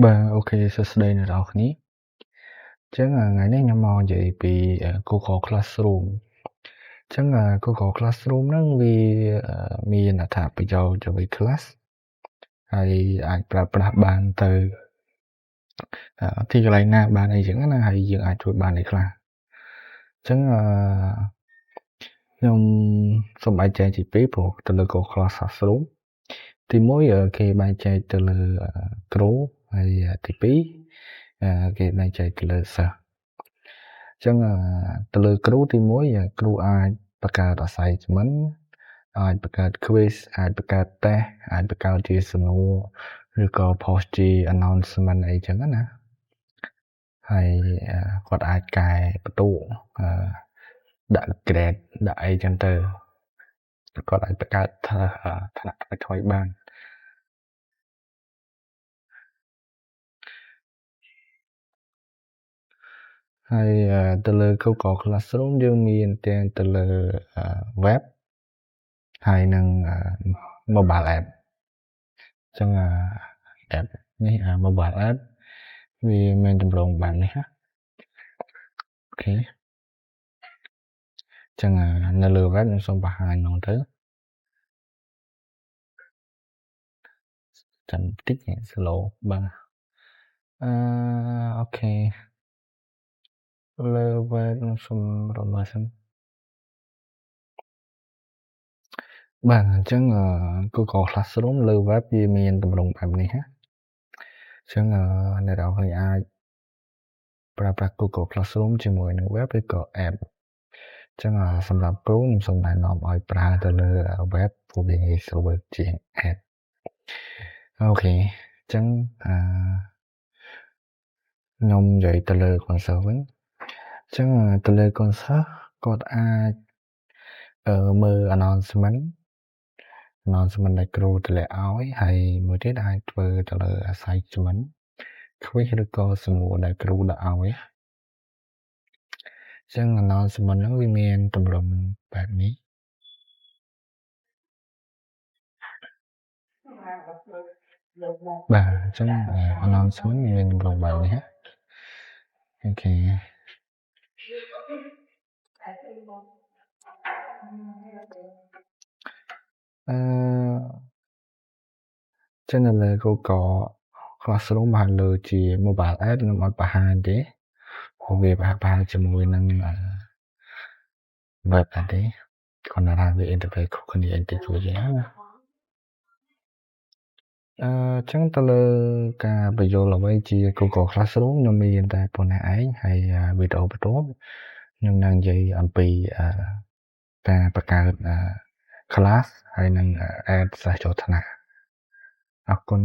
អូខេសួស្តីអ្នកនរគ្នាអញ្ចឹងថ្ងៃនេះខ្ញុំមកនិយាយពី Google Classroom អញ្ចឹងGoogle Classroom ហ្នឹងវាមានអត្ថប្រយោជន៍អ្វីខ្លះហើយអាចប្រើប្រាស់បានទៅទីកន្លែងណាបានអីចឹងណាហើយយើងអាចធ្វើបានអីខ្លះអញ្ចឹងខ្ញុំសូមបែងចែកជាពីរព្រោះទៅលើ Google Classroom ទី1គេបែងចែកទៅលើគ្រូហើយទី2គេបែងចែកទៅលើសិស្សអញ្ចឹងទៅលើគ្រូទី1គ្រូអាចបង្កើត assignment អាចបង្កើត quiz អាចបង្កើត test អាចបង្កើតជាសំណួរឬក៏ post ជា announcement អីចឹងណាហើយគាត់អាចកែបន្ទោដាក់ grade ដាក់អីចឹងទៅគាត់អាចបង្កើតថ្នាក់ថ្មីបានហើយទៅលើ Google Classroom យើងមានទាំងទៅលើ web ហើយនិង mobile app អញ្ចឹងapp នេះmobile app វាមានទម្រង់បែបនេះណាអូខេអញ្ចឹងនៅលើ web ខ្ញុំសូមបង្ហាញហ្មងទៅចាំបន្តិច slow បាទអូខេលើ web ខ្ញុំសូមរំលឹកសិនបាទអញ្ចឹងGoogle Classroom លើ web វាមានទម្រង់បែបនេះណាអញ្ចឹងអ្នកនរគ្នាអាចប្រើប្រាស់ Google Classroom ជាមួយនឹង web ឬក៏ app អញ្ចឹងសម្រាប់គ្រូខ្ញុំសូមណែនាំឲ្យប្រើទៅលើ web ព្រោះវាងាយស្រួលជាង app អូខេអញ្ចឹងខ្ញុំនិយាយទៅលើ concept វិញអញ្ចឹងទៅលើ concept គាត់អាចមើល announcement ដែលគ្រូតម្លាក់ឲ្យហើយមួយទៀតអាចធ្វើទៅលើ assignment quiz ឬក៏សំណួរដែលគ្រូដាក់ឲ្យអញ្ចឹង announcement ហ្នឹងវាមានទម្រង់បែបនេះបាទអញ្ចឹង announcement មានទម្រង់បែបនេះអូខេចឹងនៅលើ Google Classroom បានលើជា mobile app ខ្ញុំអត់បង្ហាញទេព្រោះវាបង្ហាញជាមួយនឹង web អត់ទេគាត់ថាវា interface ខុសគ្នាបន្តិចជួយយ៉ាងណាចឹងទៅលើការបញ្យល់អ្វីជា Google Classroom ខ្ញុំមានតែប៉ុណ្ណេះឯងហើយវីដេអូបន្ទាប់ខ្ញុំនឹងនិយាយអំពីការបង្កើតclass ហើយនឹង add សិស្សចូលថ្នាក់អរគុណ